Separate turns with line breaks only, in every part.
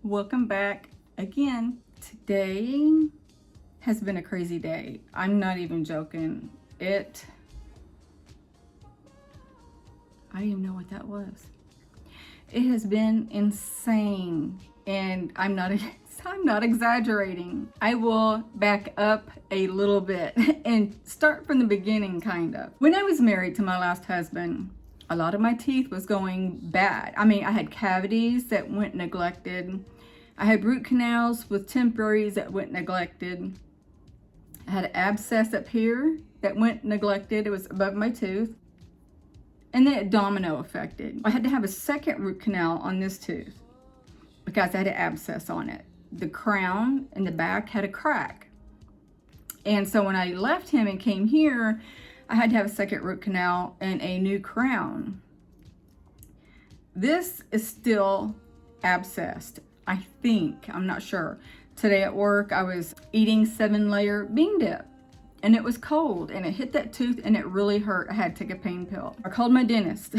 Welcome back again. Today has been a crazy day. I'm not even joking. I don't even know what that was. It has been insane, and I'm not exaggerating. I will back up a little bit and start from the beginning, kind of. When I was married to my last husband, a lot of my teeth was going bad. I had cavities that went neglected. I had root canals with temporaries that went neglected. I had an abscess up here that went neglected. It was above my tooth. And then it domino affected. I had to have a second root canal on this tooth because I had an abscess on it. The crown in the back had a crack. And so when I left him and came here, I had to have a second root canal and a new crown. This is still abscessed, I think. I'm not sure. Today at work, I was eating 7-layer bean dip, and it was cold, and it hit that tooth, and it really hurt. I had to take a pain pill. I called my dentist,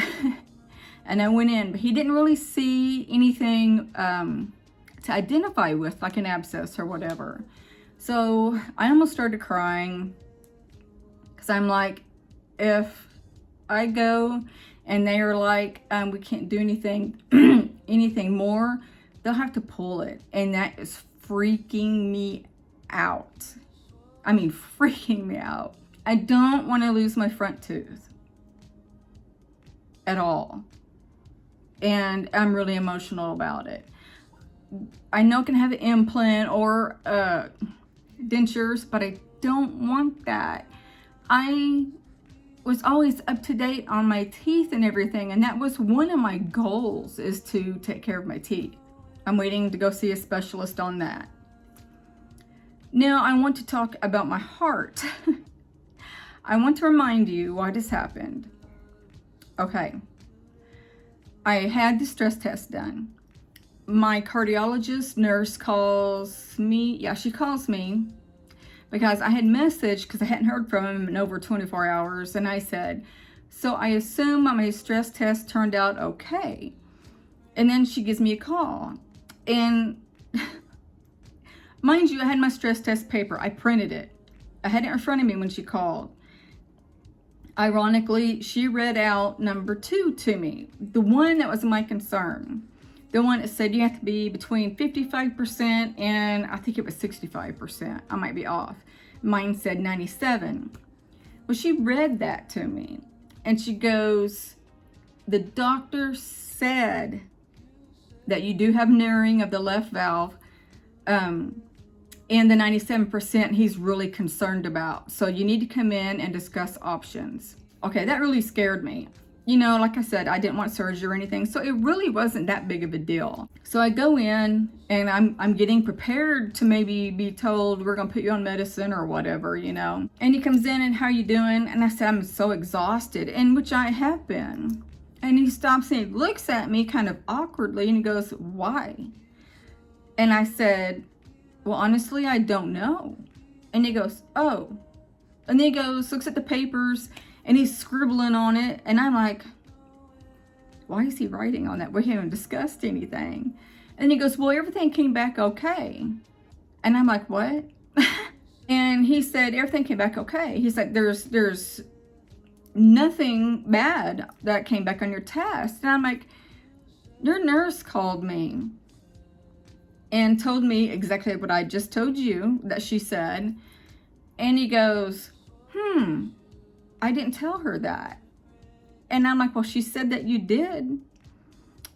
and I went in, but he didn't really see anything to identify with, like an abscess or whatever. So I almost started crying, because I'm like, if I go and they are like, we can't do anything, anything more, they'll have to pull it. And that is freaking me out. Freaking me out. I don't want to lose my front tooth at all. And I'm really emotional about it. I know I can have an implant or dentures, but I don't want that. I was always up to date on my teeth and everything, and that was one of my goals, is to take care of my teeth. I'm waiting to go see a specialist on that. Now I want to talk about my heart. I want to remind you why this happened. Okay. I had the stress test done. My cardiologist nurse calls me. Yeah, she calls me because I had messaged, because I hadn't heard from him in over 24 hours. And I said, so I assume my stress test turned out okay. And then she gives me a call. And mind you, I had my stress test paper. I printed it. I had it in front of me when she called. Ironically, she read out number 2 to me, the one that was my concern. The one that said you have to be between 55% and I think it was 65%. I might be off. Mine said 97. Well, she read that to me, and she goes, the doctor said that you do have narrowing of the left valve, and the 97% he's really concerned about. So you need to come in and discuss options. Okay, that really scared me. Like I said, I didn't want surgery or anything, so it really wasn't that big of a deal. So I go in, and I'm getting prepared to maybe be told we're gonna put you on medicine or whatever, And he comes in, and how you doing? And I said, I'm so exhausted, and which I have been. And he stops and he looks at me kind of awkwardly, and he goes, why? And I said, well, honestly, I don't know. And he goes, oh. And then he goes, looks at the papers, and he's scribbling on it. And I'm like, why is he writing on that? We haven't discussed anything. And he goes, well, everything came back okay. And I'm like, what? And he said, everything came back okay. He's like, there's nothing bad that came back on your test. And I'm like, your nurse called me and told me exactly what I just told you that she said. And he goes, I didn't tell her that. And I'm like, well, she said that you did.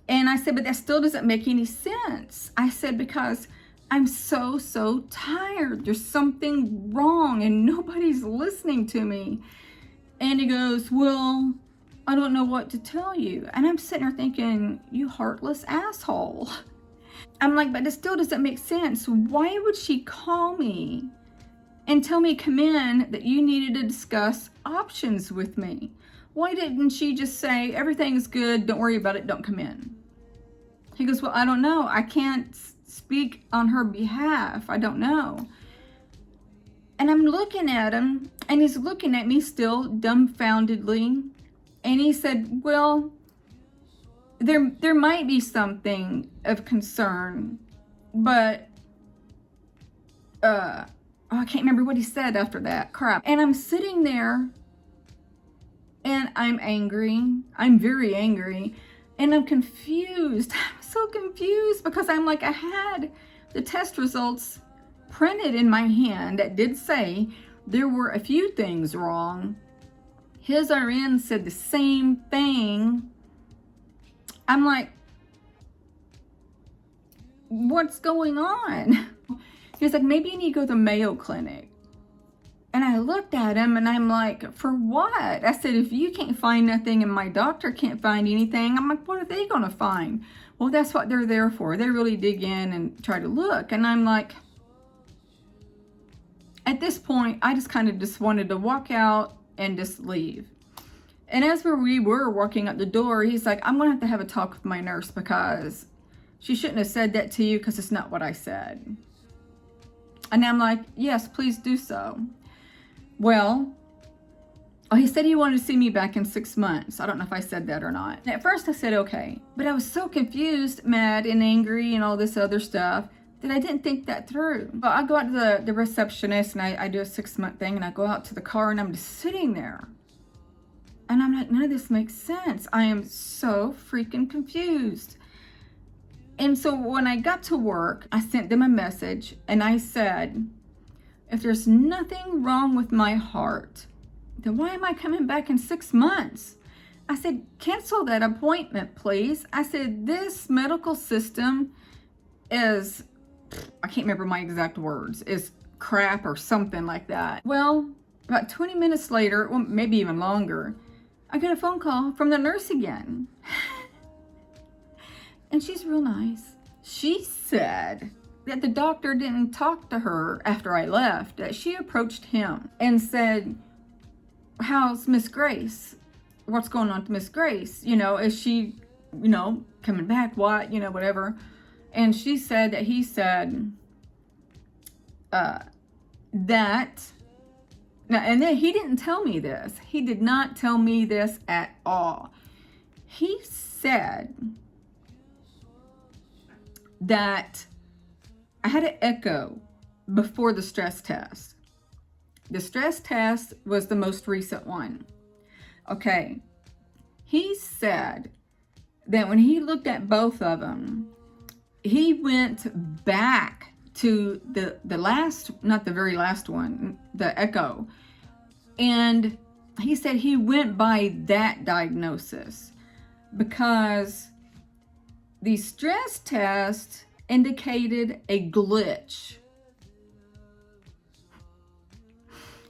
And I said, but that still doesn't make any sense. I said, because I'm so tired. There's something wrong and nobody's listening to me. And he goes, well, I don't know what to tell you. And I'm sitting there thinking, you heartless asshole. I'm like, but it still doesn't make sense. Why would she call me and tell me come in that you needed to discuss options with me? Why didn't she just say, everything's good, don't worry about it, don't come in? He goes, well, I don't know. I can't speak on her behalf. I don't know. And I'm looking at him, and he's looking at me still dumbfoundedly. And he said, well, there might be something of concern But, oh, I can't remember what he said after that. Crap. And I'm sitting there and I'm angry. I'm very angry. And I'm confused. I'm so confused because I'm like, I had the test results printed in my hand that did say there were a few things wrong. His RN said the same thing. I'm like, what's going on? He's like, maybe you need to go to the Mayo Clinic. And I looked at him and I'm like, for what? I said, if you can't find nothing and my doctor can't find anything, I'm like, what are they going to find? Well, that's what they're there for. They really dig in and try to look. And I'm like, at this point, I just kind of just wanted to walk out and just leave. And as we were walking out the door, he's like, I'm going to have a talk with my nurse because she shouldn't have said that to you because it's not what I said. And I'm like, yes, please do so. Well, he said he wanted to see me back in 6 months. I don't know if I said that or not. And at first I said, okay. But I was so confused, mad, and angry and all this other stuff that I didn't think that through. But I go out to the receptionist and I do a 6-month thing and I go out to the car and I'm just sitting there. And I'm like, none of this makes sense. I am so freaking confused. And so when I got to work, I sent them a message and I said, if there's nothing wrong with my heart, then why am I coming back in 6 months? I said, cancel that appointment, please. I said, this medical system is, I can't remember my exact words, is crap or something like that. Well, about 20 minutes later, well, maybe even longer, I get a phone call from the nurse again. And she's real nice. She said that the doctor didn't talk to her after I left, that she approached him and said, how's Miss Grace? What's going on to Miss Grace? You know, is she, you know, coming back? What? You know, whatever. And she said that he said that, now, and then he didn't tell me this. He did not tell me this at all. He said that I had an echo before the stress test. The stress test was the most recent one. Okay. He said that when he looked at both of them, he went back to the last, not the very last one, the echo. And he said he went by that diagnosis because the stress test indicated a glitch.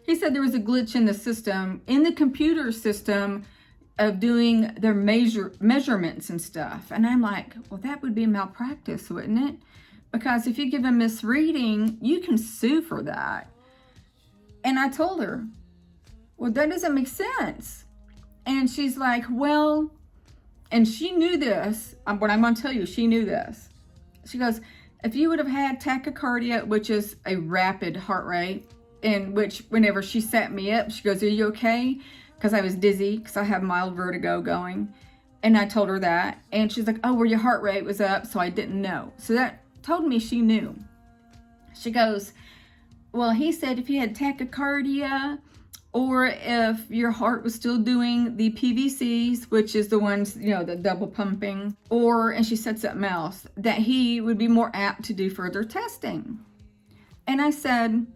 He said there was a glitch in the system, in the computer system of doing their measurements and stuff. And I'm like, well, that would be malpractice, wouldn't it? Because if you give a misreading, you can sue for that. And I told her, well, that doesn't make sense. And she's like, well, and she knew this, but I'm going to tell you, she knew this. She goes, if you would have had tachycardia, which is a rapid heart rate, in which whenever she sat me up, she goes, are you okay? Because I was dizzy, because I have mild vertigo going. And I told her that. And she's like, oh, well, your heart rate was up, so I didn't know. So that told me she knew. She goes, well, he said if you had tachycardia, or if your heart was still doing the PVCs, which is the ones, you know, the double pumping, or, and she said something else, that he would be more apt to do further testing. And I said,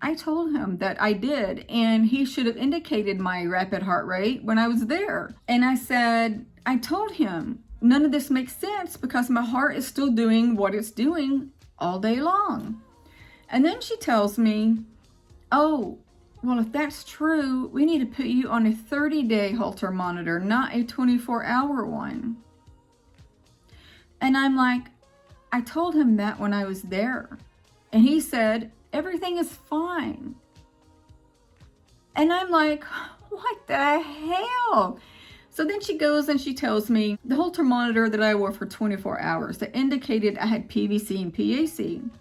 I told him that I did, and he should have indicated my rapid heart rate when I was there. And I said, I told him, none of this makes sense because my heart is still doing what it's doing all day long. And then she tells me, oh, well, if that's true, we need to put you on a 30-day Holter monitor, not a 24-hour one. And I'm like, I told him that when I was there. And he said, everything is fine. And I'm like, what the hell? So then she goes and she tells me the Holter monitor that I wore for 24 hours that indicated I had PVC and PAC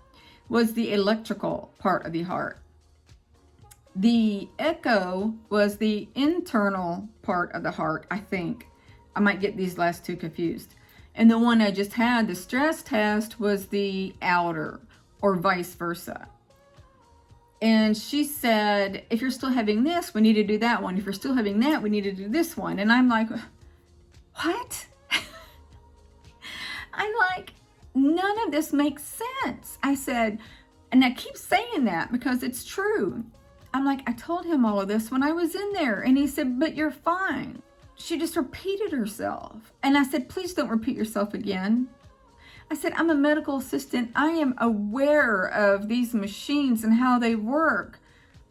was the electrical part of the heart. The echo was the internal part of the heart, I think. I might get these last two confused. And the one I just had, the stress test, was the outer, or vice versa. And she said, if you're still having this, we need to do that one. If you're still having that, we need to do this one. And I'm like, what? I'm like, none of this makes sense. I said, and I keep saying that because it's true. I'm like, I told him all of this when I was in there. And he said, but you're fine. She just repeated herself. And I said, please don't repeat yourself again. I said, I'm a medical assistant. I am aware of these machines and how they work.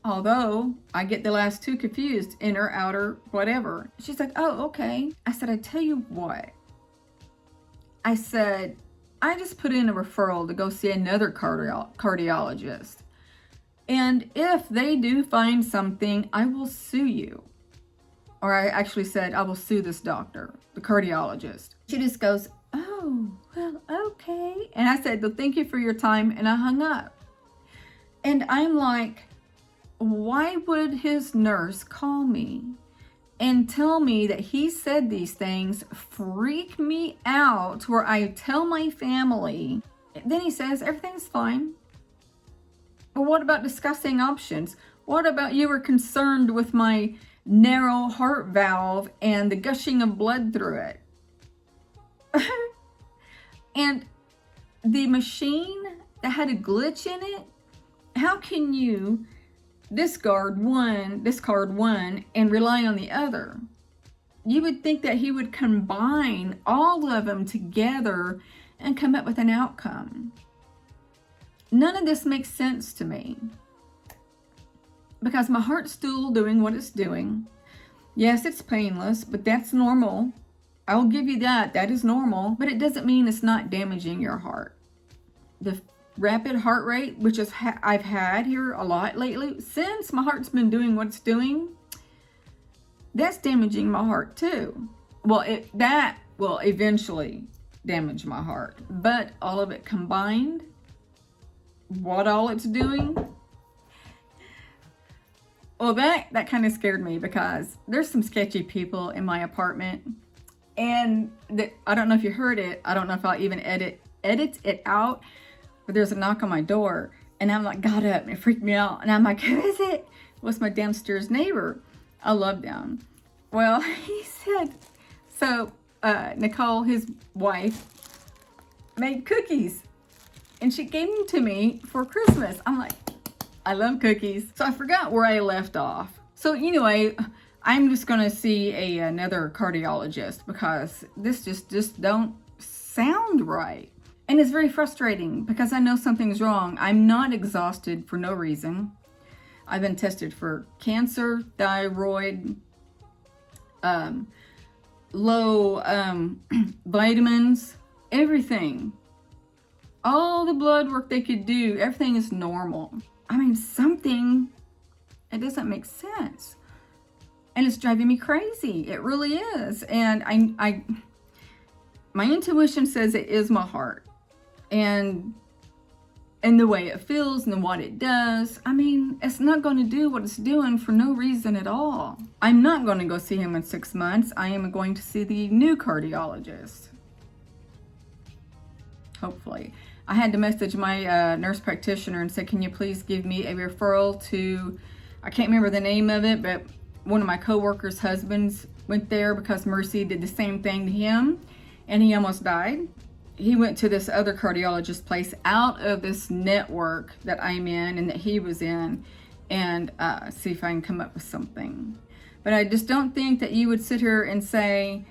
Although I get the last two confused, inner, outer, whatever. She's like, oh, okay. I said, I tell you what. I said, I just put in a referral to go see another cardiologist. And if they do find something, I will sue you. Or I actually said, I will sue this doctor, the cardiologist. She just goes, oh, well, okay. And I said, well, thank you for your time. And I hung up. And I'm like, why would his nurse call me and tell me that he said these things, freak me out, where I tell my family? Then he says, everything's fine. Well, what about discussing options? What about you were concerned with my narrow heart valve and the gushing of blood through it? And the machine that had a glitch in it, how can you discard one and rely on the other? You would think that he would combine all of them together and come up with an outcome. None of this makes sense to me, because my heart's still doing what it's doing. Yes, it's painless, but that's normal. I'll give you that. That is normal, but it doesn't mean it's not damaging your heart. The rapid heart rate, which is I've had here a lot lately, since my heart's been doing what it's doing, that's damaging my heart too. Well, that will eventually damage my heart, but all of it combined, what all it's doing, well, that kind of scared me, because there's some sketchy people in my apartment, and I don't know if you heard it. I don't know if I'll even edit it out, but there's a knock on my door, and I'm like, got up, and it freaked me out, and I'm like, who is it? What's my downstairs neighbor? I love them. Well, he said, so Nicole, his wife, made cookies, and she gave them to me for Christmas. I'm like, I love cookies. So I forgot where I left off. So anyway, I'm just going to see another cardiologist, because this just don't sound right. And it's very frustrating, because I know something's wrong. I'm not exhausted for no reason. I've been tested for cancer, thyroid, low vitamins, everything. All the blood work they could do, everything is normal. I mean, something, it doesn't make sense. And it's driving me crazy. It really is. And my intuition says it is my heart. And the way it feels and what it does, I mean, it's not going to do what it's doing for no reason at all. I'm not going to go see him in 6 months. I am going to see the new cardiologist. Hopefully. I had to message my nurse practitioner and say, can you please give me a referral to, I can't remember the name of it, but one of my coworkers' husbands went there, because Mercy did the same thing to him and he almost died. He went to this other cardiologist place out of this network that I'm in and that he was in, and see if I can come up with something. But I just don't think that you would sit here and say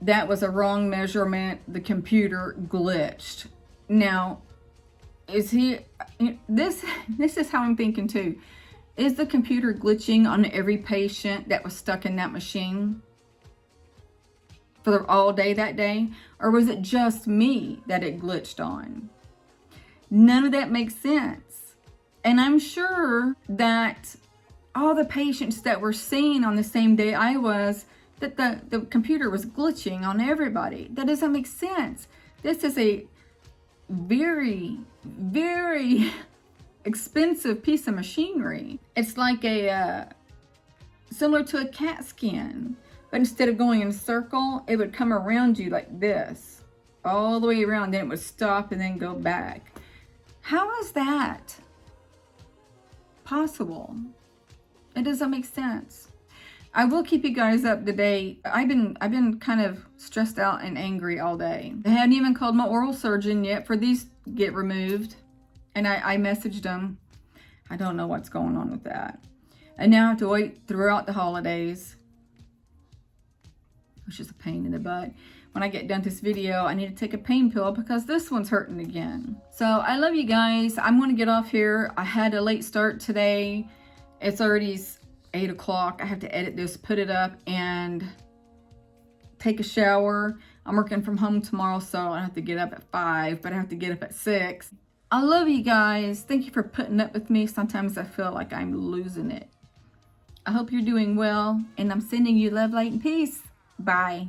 that was a wrong measurement, the computer glitched. Now, is this is how I'm thinking too. Is the computer glitching on every patient that was stuck in that machine for all day that day? Or was it just me that it glitched on? None of that makes sense. And I'm sure that all the patients that were seen on the same day I was, that the computer was glitching on everybody. That doesn't make sense. This is a very, very expensive piece of machinery. It's like similar to a CAT scan, but instead of going in a circle, it would come around you like this. all the way around, then it would stop and then go back. How is that possible? It doesn't make sense. I will keep you guys up to date. I've been kind of stressed out and angry all day. I haven't even called my oral surgeon yet for these to get removed. And I messaged them. I don't know what's going on with that. And now I have to wait throughout the holidays, which is a pain in the butt. When I get done this video, I need to take a pain pill because this one's hurting again. So I love you guys. I'm going to get off here. I had a late start today. It's already 8 o'clock. I have to edit this, put it up, and take a shower. I'm working from home tomorrow, so I have to get up at 5, but I have to get up at 6. I love you guys. Thank you for putting up with me. Sometimes I feel like I'm losing it. I hope you're doing well, and I'm sending you love, light, and peace. Bye.